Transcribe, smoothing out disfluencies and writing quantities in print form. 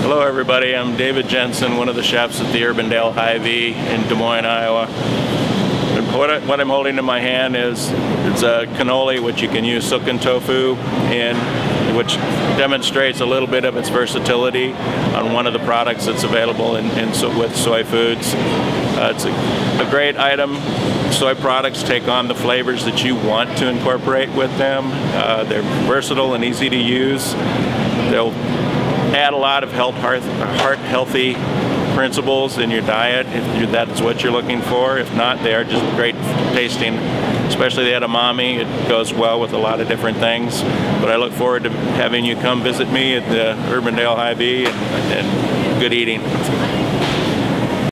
Hello everybody, I'm David Jensen, one of the chefs at the Urbandale Hy-Vee in Des Moines, Iowa. And what I'm holding in my hand is a cannoli which you can use silken tofu in, which demonstrates a little bit of its versatility on one of the products that's available with soy foods. It's a great item. Soy products take on the flavors that you want to incorporate with them. They're versatile and easy to use. They'll add a lot of heart-healthy principles in your diet if that's what you're looking for. If not, they are just great tasting, especially the edamame. It goes well with a lot of different things. But I look forward to having you come visit me at the Urbandale Hy-Vee, and good eating.